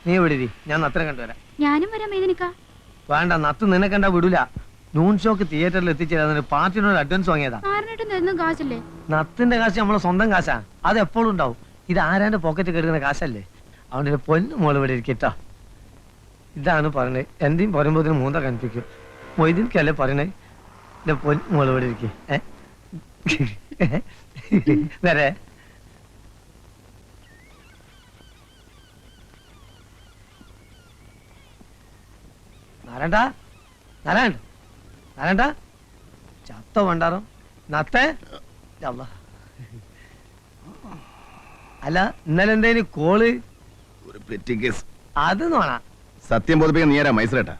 നീ വിടിരി, ഞാൻ നത്തിനെ കണ്ടുവരാം. ഞാനും വരാം മേദിനിക്ക. വേണ്ട, നത്ത് നിന്നെ കണ്ടാ വിടൂല. നൂൺ ഷോക്ക് തിയേറ്ററിൽ എത്തിച്ചേരാൻ പാർട്ടിനോട് അഡ്വാൻസ് വാങ്ങിയതാ. കാശല്ലേ? നത്തിന്റെ കാശ് നമ്മളെ സ്വന്തം കാശാ, അത് എപ്പോഴും ഉണ്ടാവും. ഇത് ആരാന്റെ പോക്കറ്റ് കെടുക്കുന്ന കാശല്ലേ. അവന്റെ പൊന്നു മോള് ഇവിടെ ഇരിക്കട്ടോ. ഇതാണ് പറയണേ, എന്തെയും പറയുമ്പോ മൂന്ന കണിപ്പിക്കും. മൊയ്തീൻക്കല്ലേ പറയണേ, എന്റെ പൊന്നു മോള് ഇവിടെ ഇരിക്കേ. വരെ നാരായണ്ട, നാരായണ്ട, നാരായണ്ട, ചത്ത വേണ്ടാറോ നത്തേ. അല്ല, ഇന്നലെ എന്തേന് കോള്? ഒരു പെറ്റി കേസ്. അത് നോണ സത്യം ബോധിപ്പിക്കാൻ നീ ആരാ മൈസൂരേട്ടാ?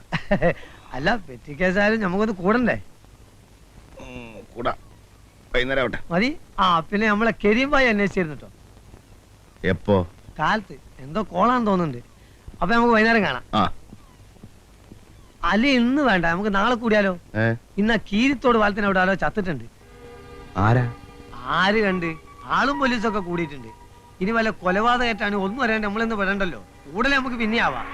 അല്ല, പെറ്റി കേസായാലും നമുക്കൊന്ന് കൂടണ്ടേ? കൂടാ, വൈകുന്നേരം ആവട്ടെ. മതി. ആ പിന്നെ നമ്മളെ കരീംബായി അന്വേഷിച്ചിരുന്നു കേട്ടോ. എപ്പോ? കാലത്ത് എന്തോ കോളാന്ന് തോന്നുന്നുണ്ട്. അപ്പൊ നമുക്ക് വൈകുന്നേരം കാണാം. അല്ലെ ഇന്ന് വേണ്ട, നമുക്ക് നാളെ കൂടിയാലോ? ഇന്ന് ആ കീരിത്തോട് വാലത്തിന് അവിടെ ആരോ ചത്തിട്ടുണ്ട്. ആരാ? ആര് കണ്ട്? ആളും പോലീസൊക്കെ കൂടിയിട്ടുണ്ട്. ഇനി വല്ല കൊലപാതകമായിട്ടാണ് ഒന്നും അറിയാണ്ട് നമ്മളിന്ന് പെടണ്ടല്ലോ. കൂടുതൽ നമുക്ക് പിന്നെ ആവാം.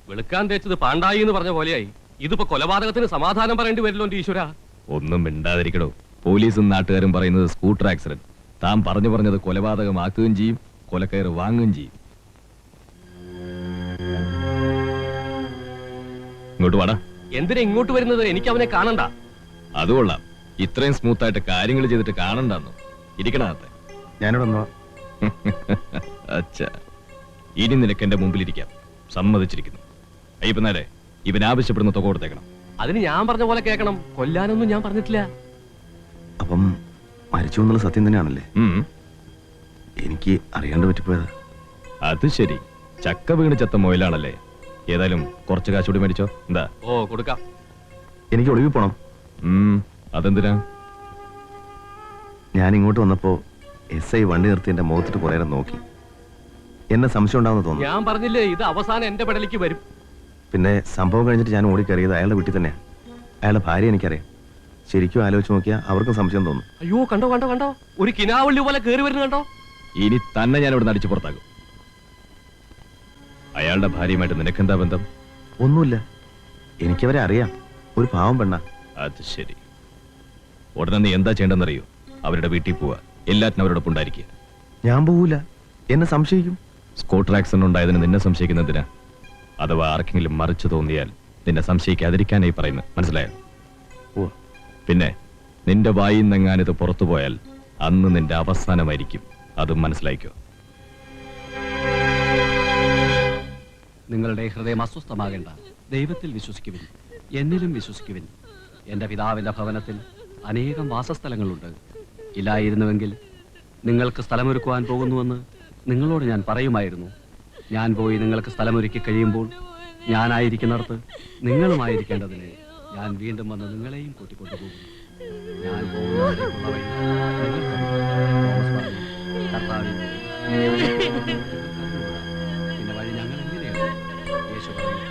വെളുക്കാൻ തേച്ചത് പാണ്ടായി എന്ന് പറഞ്ഞ പോലെയായി. ഇതിപ്പോ കൊലപാതകത്തിന് സമാധാനം പറയേണ്ടി വരില്ലോ ഈശ്വര. ഒന്നും മിണ്ടാതിരിക്കണോ. പോലീസും നാട്ടുകാരും പറയുന്നത് സ്കൂട്ടർ ആക്സിഡന്റ്. താൻ പറഞ്ഞത് കൊലപാതകമാക്കുകയും ചെയ്യും, കൊലക്കയറ് വാങ്ങുകയും ചെയ്യും. ഇങ്ങോട്ട് വാടാ. എന്തിനാ ഇങ്ങോട്ട് വരുന്നത്? എനിക്ക് അവനെ കാണണ്ട. അതുകൊള്ളാം, ഇത്രയും സ്മൂത്തായിട്ട് കാര്യങ്ങൾ ചെയ്തിട്ട് കാണണ്ടെന്നു. ഇരിക്കണത്തെ ഞാനിവിടെ. അച്ഛാ, ഇനി നിനക്ക് എന്റെ മുമ്പിലിരിക്കാം. സമ്മതിച്ചിരിക്കുന്നു. അയ്യപ്പനാരെ, ഇവൻ ആവശ്യപ്പെടുന്ന തുക കൊടുത്തേക്കണം. അതിന് ഞാൻ പറഞ്ഞ പോലെ കേൾക്കണം. കൊല്ലാനൊന്നും ഞാൻ പറഞ്ഞിട്ടില്ല. അപ്പം മരിച്ചു എന്നുള്ള സത്യം തന്നെയാണല്ലേ? എനിക്ക് അറിയാണ്ട് പറ്റിപ്പോയത്. അത് ശരി, ചക്ക വീണ് ചത്ത മൊയിലാണല്ലേ. ഏതായാലും കുറച്ച് കാശൂടി മേടിച്ചോ. എന്താ? ഓ, കൊടുക്കാം. എനിക്ക് ഒളിവിൽ പോണം. അതെന്തിനാ? ഞാൻ ഇങ്ങോട്ട് വന്നപ്പോ SI വണ്ടി നിർത്തി എന്റെ മുഖത്തിട്ട് കുറെ നേരം നോക്കി. എന്നെ സംശയം ഉണ്ടാവുന്ന തോന്നുന്നു. ഞാൻ പറഞ്ഞില്ലേ, ഇത് അവസാനം എന്റെ പെടലേക്ക് വരും. പിന്നെ സംഭവം കഴിഞ്ഞിട്ട് ഞാൻ ഓടിക്കറിയത് അയാളുടെ വീട്ടിൽ തന്നെയാണ്. അയാളുടെ ഭാര്യ എനിക്കറിയാം. ശരിക്കും ആലോചിച്ച് നോക്കിയാൽ അവർക്കും സംശയം തോന്നും. അയ്യോ, കണ്ടോ കണ്ടോ കണ്ടോ, ഒരു കിനാവള്ളി പോലെ കേറി വരുന്നു കണ്ടോ. ഇനി തന്നെ ഞാൻ ഇവിടെ അടിച്ചു പുറത്താക്കും. അയാളുടെ ഭാര്യയുമായിട്ട് നിനക്കെന്താ ബന്ധം? ഒന്നുമില്ല, എനിക്കവരെ അറിയാം. ഒരു പാവം പെണ്ണ. അത് ശരി. ഉടനെ നീ എന്താ ചെയ്യേണ്ടെന്നറിയോ? അവരുടെ വീട്ടിൽ പോവാ, എല്ലാറ്റിനും അവരോടൊപ്പം ഉണ്ടായിരിക്കുക. ഞാൻ പോവൂല, എന്നെ സംശയിക്കും. സ്കൂട്ടർ ആക്സിഡന്റ് ഉണ്ടായതിന് നിന്നെ സംശയിക്കുന്നതിനാ? അഥവാ ആർക്കെങ്കിലും മറിച്ചു തോന്നിയാൽ നിന്നെ സംശയിക്കാതിരിക്കാനായി പറയുന്നത്, മനസ്സിലായോ? പിന്നെ നിന്റെ വായിൽ നിന്നെങ്ങാനിത് പുറത്തു പോയാൽ അന്ന് നിന്റെ അവസാനമായിരിക്കും. അതും മനസ്സിലായിക്കോ. നിങ്ങളുടെ ഹൃദയം അസ്വസ്ഥമാകേണ്ട. ദൈവത്തിൽ വിശ്വസിക്കുവിൻ, എന്നിലും വിശ്വസിക്കുവിൻ. എൻ്റെ പിതാവിൻ്റെ ഭവനത്തിൽ അനേകം വാസസ്ഥലങ്ങളുണ്ട്. ഇല്ലായിരുന്നുവെങ്കിൽ നിങ്ങൾക്ക് സ്ഥലമൊരുക്കുവാൻ പോകുന്നുവെന്ന് നിങ്ങളോട് ഞാൻ പറയുമായിരുന്നു. ഞാൻ പോയി നിങ്ങൾക്ക് സ്ഥലമൊരുക്കി കഴിയുമ്പോൾ ഞാനായിരിക്കുന്നിടത്ത് നിങ്ങളുമായിരിക്കേണ്ടതിന് ഞാൻ വീണ്ടും വന്ന് നിങ്ങളെയും കൂട്ടിക്കൊണ്ടുപോകും. ഞാൻ പോകുന്നതിലേക്കുള്ള വഴി കർത്താവിന്റെ പിന്നെ വഴി ഞങ്ങൾ എങ്ങനെയാണ്? യേശു പറഞ്ഞു,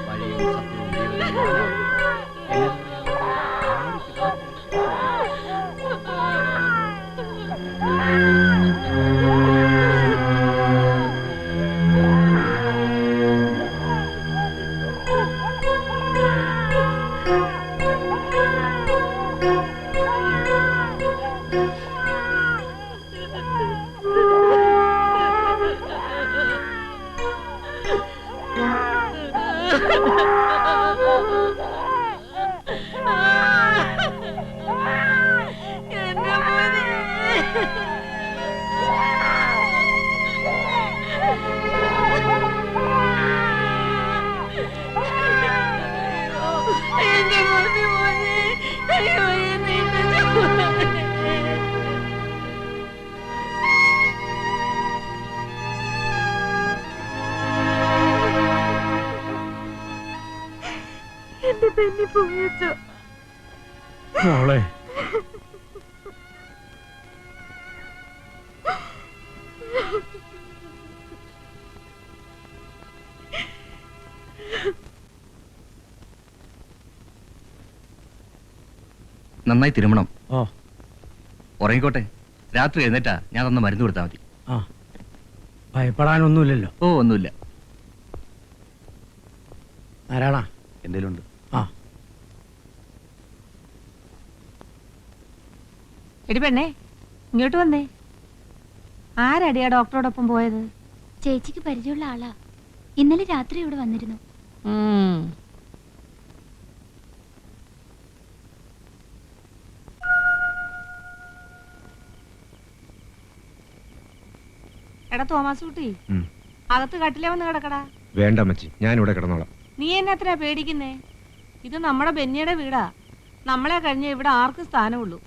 വഴിയും സത്യവും ജീവനും മോളെ, നന്നായി തിരുമണം. ഓ ഉറങ്ങിക്കോട്ടെ. രാത്രി എഴുന്നേറ്റാ ഞാൻ തന്ന മരുന്ന് കൊടുത്താൽ മതി. ആ ഭയപ്പെടാനൊന്നുമില്ലല്ലോ. ഓ ഒന്നുമില്ല. ആരാണാ? എന്തേലും ഉണ്ട്. ആ എടി പെണ്ണേ, ഇങ്ങോട്ട് വന്നേ. ആരടിയാ ഡോക്ടറോടൊപ്പം പോയത്? ചേച്ചിക്ക് പരിചയമുള്ള ആളാ. ഇന്നലെ രാത്രി ഇവിടെ വന്നിരുന്നു. എടാ തോമാസ് കുട്ടി, അകത്ത് കട്ടിലേ വന്ന് കിടക്കടാ. വേണ്ട അമ്മച്ചി, ഞാൻ ഇവിടെ കിടന്നോളാം. നീ എന്നെ അത്ര പേടിക്കുന്നേ? ഇത് നമ്മുടെ ബെന്നിയുടെ വീടാ. നമ്മളെ കഴിഞ്ഞ ഇവിടെ ആർക്ക് സ്ഥാനമുള്ളൂ.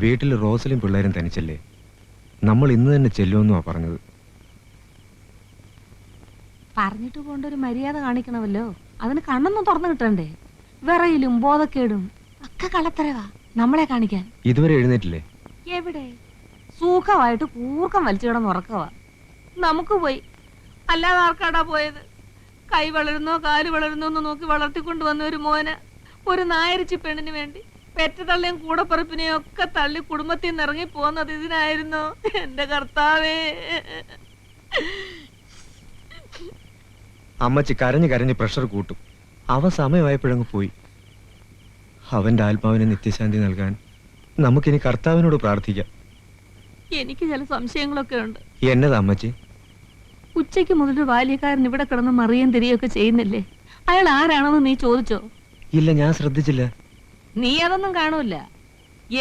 വീട്ടിൽ റോസലും പിള്ളേരും തനിച്ചല്ലേ. നമ്മൾ ഇന്ന് തന്നെ ചെല്ലുമെന്നുവാ പറഞ്ഞത്. പറഞ്ഞിട്ട് പോണ്ട ഒരു മര്യാദ കാണിക്കണമല്ലോ. അതിന് കണ്ണൊന്നും തുറന്നു കിട്ടണ്ടേ? വിറയിലും ബോധക്കേടും ഒക്കെ കളത്തരവാ നമ്മളെ കാണിക്കാൻ. ഇതുവരെ എഴുന്നേറ്റില്ലേ? എവിടെ? സുഖമായിട്ട് കൂർക്കം വലിച്ചു കിടന്ന് ഉറക്കവാ. നമുക്ക് പോയി, അല്ലാതെ ആർക്കാടാ പോയത്? കൈ വളരുന്നോ കാല് വളരുന്നോ എന്ന് നോക്കി വളർത്തിക്കൊണ്ടുവന്ന ഒരു മോന്, ഒരു നായരിച്ചു പെണ്ണിന് വേണ്ടി പെറ്റതള്ളിയും കൂടപ്പറപ്പിനെയും ഒക്കെ തള്ളി കുടുംബത്തിൽ നിന്ന് ഇറങ്ങി പോകുന്നത് ഇതിനായിരുന്നു. എന്റെ കർത്താവേ. അമ്മച്ചി കരഞ്ഞ് കരഞ്ഞ് പ്രഷർ കൂട്ടും. അവ സമയമായപ്പോഴങ്ങ് പോയി. അവന്റെ ആത്മാവിന് നിത്യശാന്തി നൽകാൻ നമുക്കിനി കർത്താവിനോട് പ്രാർത്ഥിക്കാം. എനിക്ക് ചില സംശയങ്ങളൊക്കെ ഉണ്ട്. എന്നതാ അമ്മച്ചി? ഉച്ചയ്ക്ക് മുതൽ ഒരു ബാല്യക്കാരൻ ഇവിടെ കിടന്ന് മറിയും തിരിയൊക്കെ ചെയ്യുന്നില്ലേ? അയാൾ ആരാണെന്ന് നീ ചോദിച്ചോ? ഇല്ല, ഞാൻ ശ്രദ്ധിച്ചില്ല. നീ അതൊന്നും കാണൂല.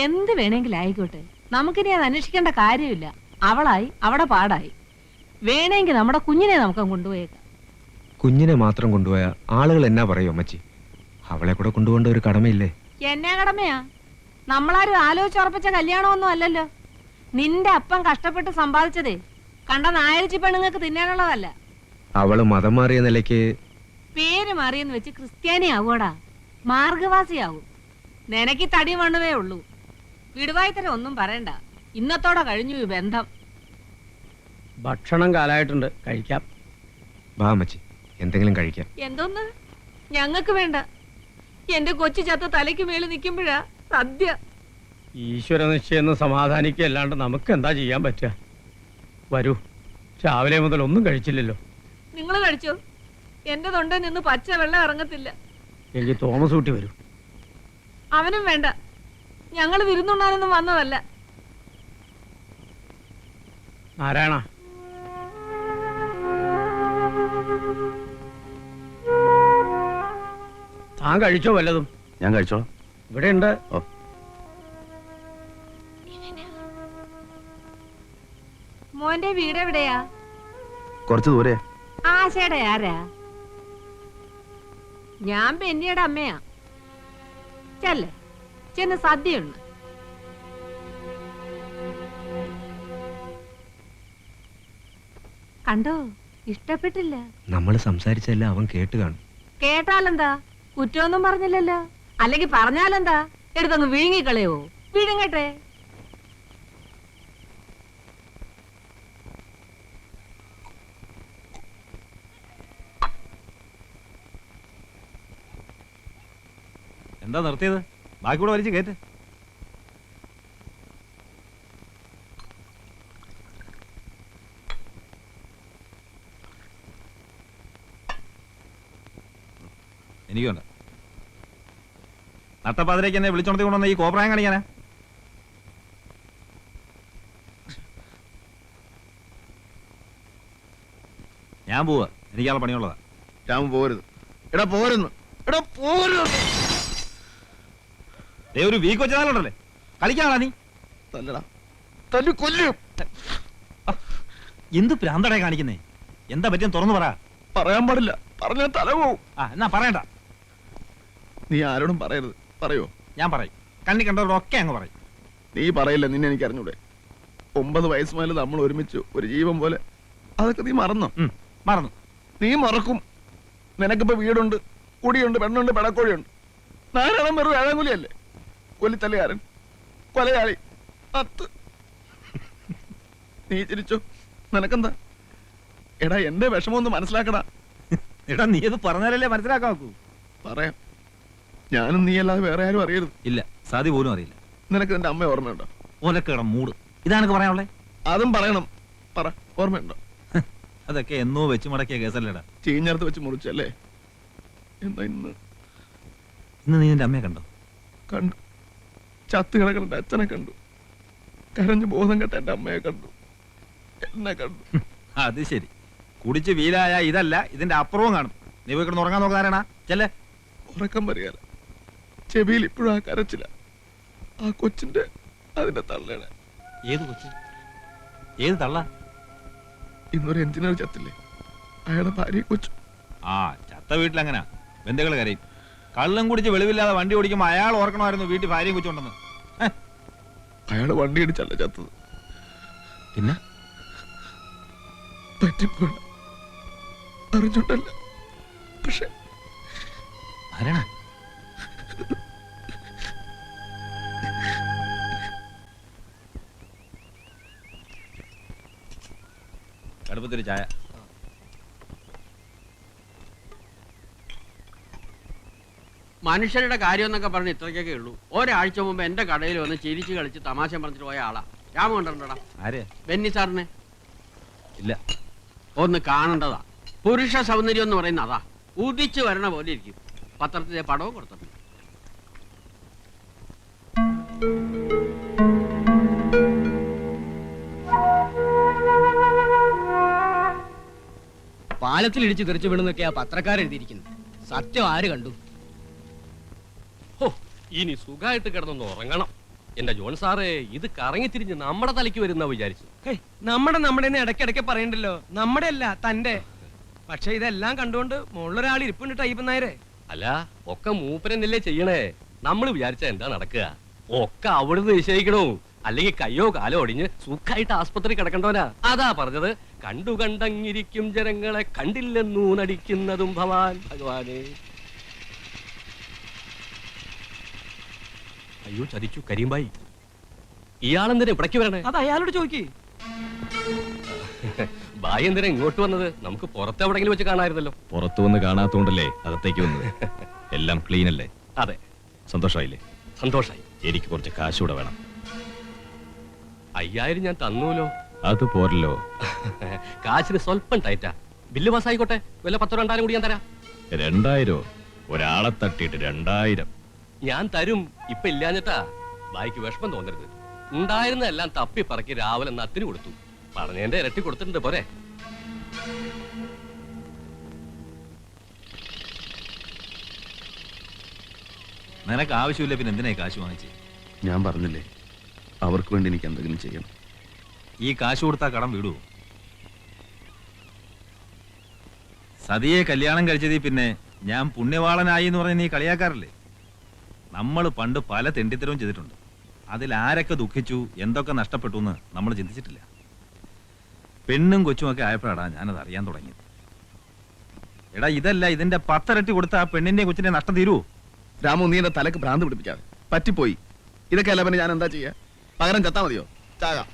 എന്ത് വേണമെങ്കിലും ആയിക്കോട്ടെ, നമുക്കിനി അത് അന്വേഷിക്കേണ്ട കാര്യമില്ല. അവളായി അവിടെ പാടായി. വേണമെങ്കിൽ നമ്മുടെ കുഞ്ഞിനെ നമുക്ക് കൊണ്ടുപോയേക്കാം. കുഞ്ഞിനെ മാത്രം കൊണ്ടുപോയ ആളുകൾ എന്നാ പറയും അമ്മച്ചി? അവളെ കൂടെ കൊണ്ടുപോകേണ്ട ഒരു കടമയില്ലേ? എന്നാ കടമയാ? നമ്മളാരും ആലോചിച്ചുറപ്പിച്ച കല്യാണമൊന്നും അല്ലല്ലോ. നിന്റെ അപ്പൻ കഷ്ടപ്പെട്ട് സമ്പാദിച്ചതേ കണ്ട നായരിച്ചി പെണ്ണുങ്ങൾക്ക് തിന്നാനുള്ളതല്ല. അവള് മതം മാറിയ നിലയ്ക്ക് പേര് മാറിയെന്ന് വെച്ച് ക്രിസ്ത്യാനി ആവൂടാ, മാർഗവാസിയാവും. നിനക്ക് തടി മണ്ണുവേ ഉള്ളൂ. വിടുവായിത്തരം ഒന്നും പറയണ്ട. ഇന്നത്തോടെ കഴിഞ്ഞു ഈ ബന്ധം. ഭക്ഷണം കാലായിട്ടുണ്ട്, കഴിക്കാം. വാ അമ്മച്ചി, എന്തെങ്കിലും കഴിക്കാം. എന്തോന്ന്? ഞങ്ങൾക്ക് വേണ്ട. എന്റെ കൊച്ചു ചത്ത തലയ്ക്ക് മേളിൽ നിൽക്കുമ്പോഴാ സദ്യ. ഈശ്വര നിശ്ചയെന്ന് സമാധാനിക്കല്ലാണ്ട് നമുക്ക് എന്താ ചെയ്യാൻ പറ്റുക? വരൂ, രാവിലെ മുതൽ ഒന്നും കഴിച്ചില്ലല്ലോ. നിങ്ങൾ കഴിച്ചോ? എന്റെ തൊണ്ട നിന്ന് പച്ച വെള്ളം ഇറങ്ങത്തില്ല. എനിക്ക് തോമസ് ഊട്ടി വരൂ. അവനും വേണ്ട. ഞങ്ങൾ വിരുന്നുണ്ണാനൊന്നും വന്നതല്ല. നാരായണ, താൻ കഴിച്ചോ വല്ലതും? ഞാൻ കഴിച്ചോളാം. ഇവിടെ ഉണ്ട്. ഓ, മോന്റെ വീട് എവിടെയാ? കുറച്ച് ദൂരെ. ആശയുടെ ആരാ? ഞാൻ ബെന്നിയുടെ അമ്മയാ. ചെല്ലേ, ചെന്ന് സദ്യയുണ്ട്. കണ്ടോ? ഇഷ്ടപ്പെട്ടില്ല. നമ്മൾ സംസാരിച്ചല്ല അവൻ കേട്ട് കാണും. കേട്ടാലെന്താ? കുറ്റമൊന്നും പറഞ്ഞില്ലല്ലോ. അല്ലെങ്കിൽ പറഞ്ഞാലെന്താ? എടുത്തങ്ങ് വിഴുങ്ങിക്കളയോ? വിഴുങ്ങട്ടെ. എന്താ നിർത്തിയത്? ബാക്കി കൂടെ വലിച്ചു കയറ്റ്. എനിക്കുണ്ട്. നട്ടപ്പാതിരേക്ക് എന്നെ വിളിച്ചോണത്തി കൊണ്ടുവന്ന ഈ കോപ്രായം കാണിക്കാനാ? ഞാൻ പോവാ, എനിക്കാളെ പണിയുള്ളതാ. രാമ പോരുത്. എടാ പോരുന്നു, എടാ പോരുന്നു. ഒരു വീക്ക് വെച്ചാലുണ്ടല്ലേ കളിക്കാണാ നീ? തല്ലടാ, തല്ലു കൊല്ലും. എന്ത് പ്രാന്തടേ കാണിക്കുന്നേ? എന്താ പറ്റിയെന്ന് തുറന്നു പറ. പറയാൻ പാടില്ല, പറഞ്ഞ തല പോവും. എന്നാ പറയണ്ട. നീ ആരോടും പറയരുത്. പറയോ? ഞാൻ പറയും. കണ്ണി കണ്ടവരൊക്കെ അങ്ങ് പറയും. നീ പറയില്ല, നിന്നെ എനിക്ക് അറിഞ്ഞൂടെ. 9 വയസ്സ് മുതൽ നമ്മൾ ഒരുമിച്ച് ഒരു ജീവൻ പോലെ. അതൊക്കെ നീ മറന്നോ? മറന്നു. നീ മറക്കും. നിനക്കിപ്പോ വീടുണ്ട്, കുടിയുണ്ട്, പെണ്ണുണ്ട്, പെടക്കോഴിയുണ്ട്. നാരായണം വെറും ഏഴാങ്കുലിയല്ലേ? കൊല്ലിത്തല്ലുകാരൻ, കൊലയാളി, അത്ത്. നീ ചിരിച്ചോ? നിനക്കെന്താ? എടാ, എന്റെ വിഷമം ഒന്ന് മനസ്സിലാക്കടാ. എടാ, നീ അത് പറഞ്ഞാലല്ലേ മനസ്സിലാക്കാൻ നോക്കൂ. പറയാം. ഞാനും നീ അല്ലാതെ വേറെ ആരും അറിയരുത്. ഇല്ല, സാധി പോലും അറിയില്ല. നിനക്ക് നിന്റെ അമ്മ ഓർമ്മയുണ്ടോ? ഓലക്കേട മൂട് ഇതാണെനിക്ക് പറയാനുള്ളേ. അതും പറയണം. പറ, ഓർമ്മയുണ്ടോ? അതൊക്കെ എന്നോ വെച്ച് മടക്കിയ കേസല്ലേടാ. ചീഞ്ഞടുത്ത് വെച്ച് മുറിച്ചല്ലേ? എന്താ ഇന്ന് നീ നിന്റെ അമ്മയെ കണ്ടോ? കണ്ടു. ചത്ത് കിടക്കുന്ന അച്ഛനെ കണ്ടു. കരഞ്ഞു ബോധം കെട്ട എന്റെ അമ്മയെ കണ്ടു. എന്നെ കണ്ടു. അത് ശരി. കുടിച്ച് വീലായ ഇതല്ല, ഇതിന്റെ അപ്പുറവും കാണും. നീ പോയി കിടന്ന് ഉറങ്ങാൻ നോക്കാനാ ചെല്ലേ. ഉറക്കം വരികയല്ല, ചെവിയിൽ ഇപ്പോഴും ആ കരച്ചില്ല. ആ കൊച്ചിന്റെ അതിന്റെ തള്ളയുടെ. ഏത് കൊച്ച്? ഏത് തള്ള? ഇന്നൊരു എഞ്ചിനീയർ ചത്തില്ലേ, അയാളുടെ ഭാര്യ കൊച്ചു. ആ ചത്ത വീട്ടിൽ അങ്ങനെ ബന്ധുക്കൾ കരയും. കള്ളം കുടിച്ച് വെളിവില്ലാതെ വണ്ടി ഓടിക്കുമ്പോ അയാൾ ഓർക്കണമായിരുന്നു വീട്ടിൽ ഭാര്യയും കൊച്ചുണ്ടെന്ന്. അയാള് വണ്ടി ഇടിച്ചല്ല ചത്തത്. പിന്നെ പറ്റിപ്പോയി, അറിഞ്ഞോണ്ടല്ല. പക്ഷെ ആരാണ്? കടുപ്പത്തൊരു ചായ. മനുഷ്യരുടെ കാര്യം എന്നൊക്കെ പറഞ്ഞ് ഇത്രയ്ക്കൊക്കെ ഉള്ളൂ. ഒരാഴ്ച മുമ്പ് എന്റെ കടയിൽ വന്ന് ചിരിച്ച് കളിച്ച് തമാശ പറഞ്ഞിട്ട് പോയ ആളാ. രാമ കണ്ടിട്ടുണ്ടോടാ? ആരെ? ബെന്നി സാറിനെ. ഇല്ല. ഒന്ന് കാണേണ്ടതാ. പുരുഷ സൗന്ദര്യം എന്ന് പറയുന്ന അതാ. ഉദിച്ചു വരണ പോലെ ഇരിക്കും. പത്രത്തിലെ പടവും കൊടുത്തിട്ടുണ്ട്. പാലത്തിൽ ഇടിച്ച് തെറിച്ചു വീണെന്നൊക്കെയാ പത്രക്കാരെഴുതിയിരിക്കുന്നത്. സത്യം ആര് കണ്ടു? ഇനി സുഖമായിട്ട് കിടന്നൊന്ന് ഉറങ്ങണം. എന്റെ ജോൺ സാറേ, ഇത് കറങ്ങി തിരിഞ്ഞ് നമ്മുടെ തലയ്ക്ക് വരുന്ന വിചാരിച്ചു. നമ്മുടെ ഇടയ്ക്കിടയ്ക്ക് പറയണ്ടല്ലോ. നമ്മുടെ അല്ല, തന്റെ. പക്ഷെ ഇതെല്ലാം കണ്ടുകൊണ്ട് മുകളിലൊരാൾ ഇരിപ്പുണ്ട് ടൈപ്പ് നായരെ. അല്ല, ഒക്കെ മൂപ്പരെന്നല്ലേ ചെയ്യണേ. നമ്മൾ വിചാരിച്ച എന്താ നടക്കുക? ഒക്കെ അവിടുന്ന് നിശ്ചയിക്കണോ? അല്ലെങ്കിൽ കയ്യോ കാലോ ഒടിഞ്ഞ് സുഖമായിട്ട് ആസ്പത്രി കിടക്കണ്ടവനാ. അതാ പറഞ്ഞത്, കണ്ടു കണ്ടങ്ങിരിക്കും ജനങ്ങളെ കണ്ടില്ലെന്നു നടിക്കുന്നതും ഭവാൻ ഭഗവാനെ. അയ്യോ, ചതിച്ചു കരീംബായി. ഇയാളെന്തിനാ ഇവിടേക്ക് വരണേ? അത് അയാളോട് ചോദിക്കേ. ബായി എന്തിനാ ഇങ്ങോട്ട് വന്നത്? നമുക്ക് പുറത്ത് എവിടെങ്കിലും വെച്ച് കാണാമായിരുന്നല്ലോ. പുറത്തു വന്ന് കാണാത്തോണ്ടല്ലേ അകത്തേക്ക് വന്നത്. എല്ലാം ക്ലീൻ അല്ലേ? അതെ. സന്തോഷമായില്ലേ? സന്തോഷായി. എനിക്ക് കുറച്ച് കാശൂടെ വേണം. 5000 ഞാൻ തന്നൂലോ. അത് പോരല്ലോ. കാശിന് സ്വല്പം ടൈറ്റാ. ബില്ല് പാസ്സായിക്കോട്ടെ. വല്ല 10 2000 കൂടി ഞാൻ തരാം. 2000? ഒരാളെ തട്ടിയിട്ട് 2000? ഞാൻ തരും. ഇപ്പൊ ഇല്ലാഞ്ഞിട്ടാ. ബായിക്ക് വിഷമം തോന്നരുത്. ഉണ്ടായിരുന്നെല്ലാം തപ്പി പറക്കി രാവിലെ നത്തിന് കൊടുത്തു. പറഞ്ഞതിന്റെ ഇരട്ടി കൊടുത്തിട്ടുണ്ട്. പോരെ? നിനക്ക് ആവശ്യമില്ല, പിന്നെ എന്തിനാ കാശ് വാങ്ങിച്ചേ? ഞാൻ പറഞ്ഞില്ലേ, അവർക്ക് വേണ്ടി എനിക്ക് എന്തെങ്കിലും ചെയ്യണം. ഈ കാശ് കൊടുത്താ കടം വിടുവോ? സതിയെ കല്യാണം കഴിച്ചതിൽ പിന്നെ ഞാൻ പുണ്യവാളനായി എന്ന് പറഞ്ഞ് നീ കളിയാക്കാറില്ലേ? നമ്മൾ പണ്ട് പല തെണ്ടിത്തരവും ചെയ്തിട്ടുണ്ട്. അതിൽ ആരൊക്കെ ദുഃഖിച്ചു, എന്തൊക്കെ നഷ്ടപ്പെട്ടു എന്ന് നമ്മൾ ചിന്തിച്ചിട്ടില്ല. പെണ്ണും കൊച്ചുമൊക്കെ ആയപ്പോഴാടാ ഞാനത് അറിയാൻ തുടങ്ങിയത്. എടാ, ഇതല്ല, ഇതിന്റെ 10 ഇരട്ടി കൊടുത്ത ആ പെണ്ണിന്റെ കൊച്ചിന്റെ നഷ്ടം തീരുവോ? രാമു, നീ എന്റെ തലക്ക് ഭ്രാന്ത് പിടിപ്പിക്കാതെ. പറ്റിപ്പോയി. ഇതൊക്കെ അല്ല പിന്നെ ഞാൻ എന്താ ചെയ്യാ? പകരം ചത്താ മതിയോ? ചാകാം.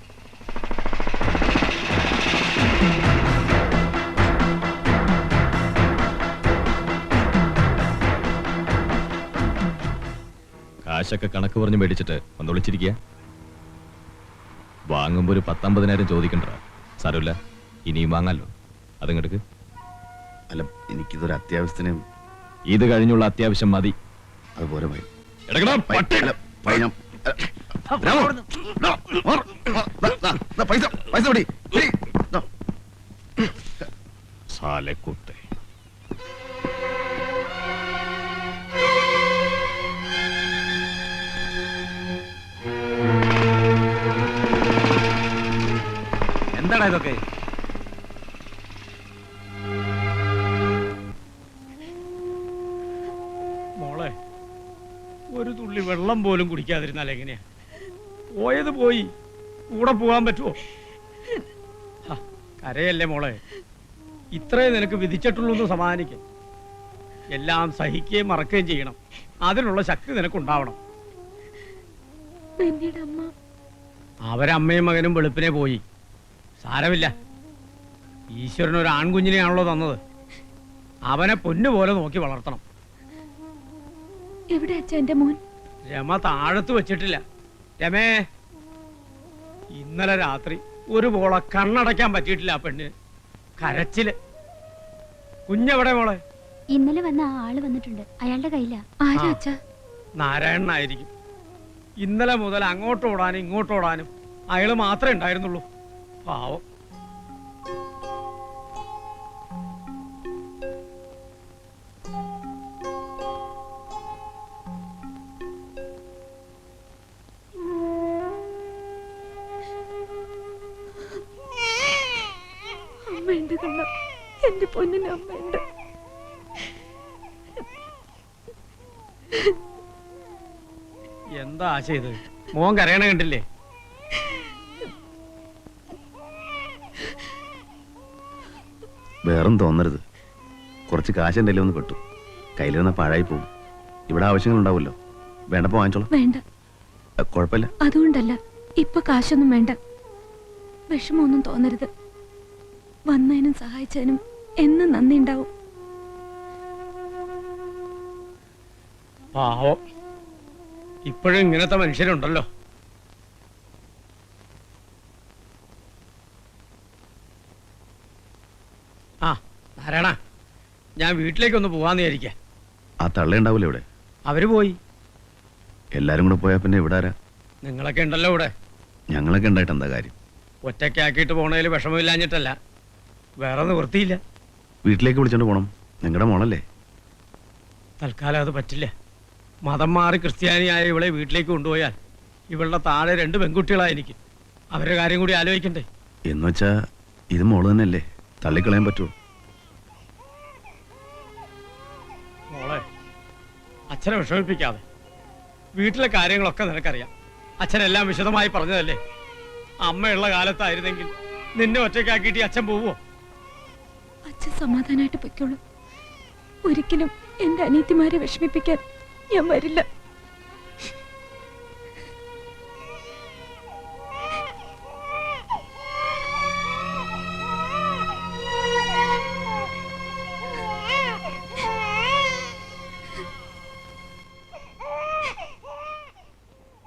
കാശൊക്കെ കണക്ക് പറഞ്ഞ് മേടിച്ചിട്ട് ഒന്ന് വിളിച്ചിരിക്കുക. വാങ്ങുമ്പോ ഒരു 10-50,000 ചോദിക്കണ്ട. സാരമില്ല, ഇനിയും വാങ്ങാലോ. അതിങ്ങെടുക്ക്. അല്ല, എനിക്കിതൊരു അത്യാവശ്യത്തിന്. ഇത് കഴിഞ്ഞുള്ള അത്യാവശ്യം മതി. അതുപോലെ പോയി. സാലക്കുത്തെ. എന്താടാ ഇതൊക്കെ? മോളെ, ഒരു തുള്ളി വെള്ളം പോലും കുടിക്കാതിരുന്നാൽ എങ്ങനെയാ? പോയത് പോയി, കൂടെ പോകാൻ പറ്റുമോ? കരയല്ലേ മോളെ. ഇത്രേ നിനക്ക് വിധിച്ചിട്ടുള്ളൂ. സമാധാനിക്കും. എല്ലാം സഹിക്കുകയും മറക്കുകയും ചെയ്യണം. അതിനുള്ള ശക്തി നിനക്കുണ്ടാവണം. അവരമ്മയും മകനും വെളുപ്പിനെ പോയി. സാരമില്ല, ഈശ്വരൻ ഒരു ആൺകുഞ്ഞിനെയാണല്ലോ തന്നത്. അവനെ പൊന്നുപോലെ നോക്കി വളർത്തണം. എവിടെ അച്ഛാ എന്റെ മോൻ? രമ താഴത്ത് വെച്ചിട്ടില്ല. രമേ, ഇന്നലെ രാത്രി ഒരു പോളെ കണ്ണടയ്ക്കാൻ പറ്റിയിട്ടില്ല ആ പെണ്ണിന്. കരച്ചില്. കുഞ്ഞെവിടെ മോളെ? ഇന്നലെ വന്ന ആ ആള് വന്നിട്ടുണ്ട്. അയാളുടെ കയ്യിലാ. ആരാ അച്ഛാ? നാരായണനായിരിക്കും. ഇന്നലെ മുതൽ അങ്ങോട്ടോടാനും ഇങ്ങോട്ടോടാനും അയാള് മാത്രമേ ഉണ്ടായിരുന്നുള്ളൂ. പാവം. അമ്മയുണ്ട് കണ്ണ, എന്റെ പൊന്നിന് അമ്മയുണ്ട്. എന്താ ആശ ഇത്? മോൻ കരയണ കണ്ടില്ലേ? വേറൊന്നും തോന്നരുത്. കുറച്ച് കാശ് എൻ്റെ ഒന്ന് പെട്ടു. കയ്യിലിരുന്ന പാഴായി പോകും. ഇവിടെ ആവശ്യങ്ങളുണ്ടാവുമല്ലോ. വേണ്ടപ്പോ വാങ്ങിച്ചോളൂ. വേണ്ട, കുഴപ്പമില്ല. അതുകൊണ്ടല്ല, ഇപ്പൊ കാശൊന്നും വേണ്ട. വിഷമൊന്നും തോന്നരുത്. വന്നതിനും സഹായിച്ചതിനും എന്നും നന്ദി ഉണ്ടാവും. പാവം. ഇപ്പോഴും ഇങ്ങനത്തെ മനുഷ്യരുണ്ടല്ലോ. ആ നാരായണ, ഞാൻ വീട്ടിലേക്കൊന്ന് പോവാന്ന് വിചാരിക്ക. ആ തള്ളയുണ്ടാവില്ല ഇവിടെ? അവര് പോയി. എല്ലാരും കൂടെ പോയാ പിന്നെ ഇവിടെ ആരാ? നിങ്ങളൊക്കെ ഉണ്ടല്ലോ ഇവിടെ. ഞങ്ങളൊക്കെ ഉണ്ടായിട്ട് എന്താ കാര്യം? ഒറ്റയ്ക്കാക്കിയിട്ട് പോണതിൽ വിഷമമില്ലാഞ്ഞിട്ടല്ല, വേറെ നിവൃത്തിയില്ല. വീട്ടിലേക്ക് വിളിച്ചോണ്ട് പോണം. നിങ്ങളുടെ മോളല്ലേ? തൽക്കാലം അത് പറ്റില്ല. മതം മാറി ക്രിസ്ത്യാനിയായ ഇവളെ വീട്ടിലേക്ക് കൊണ്ടുപോയാൽ ഇവളുടെ താഴെ 2 പെൺകുട്ടികളാ എനിക്ക്. അവരുടെ കാര്യം കൂടി ആലോചിക്കണ്ടേ? എന്നുവെച്ചാ ഇത് മോള് തന്നെയല്ലേ? തള്ളിക്കളയാൻ പറ്റുമോ? മോളെ, അച്ഛനെ വിഷമിപ്പിക്കാതെ. വീട്ടിലെ കാര്യങ്ങളൊക്കെ നിനക്കറിയാം. അച്ഛനെല്ലാം വിശദമായി പറഞ്ഞതല്ലേ. അമ്മയുള്ള കാലത്തായിരുന്നെങ്കിൽ നിന്നെ ഒറ്റയ്ക്കാക്കിയിട്ട് ഈ അച്ഛൻ പോവോ? അച്ഛൻ സമാധാനമായിട്ട് പൊയ്ക്കോളൂ. ഒരിക്കലും എന്റെ അനിയത്തിമാരെ വിഷമിപ്പിക്കാൻ ഞാൻ വരില്ല.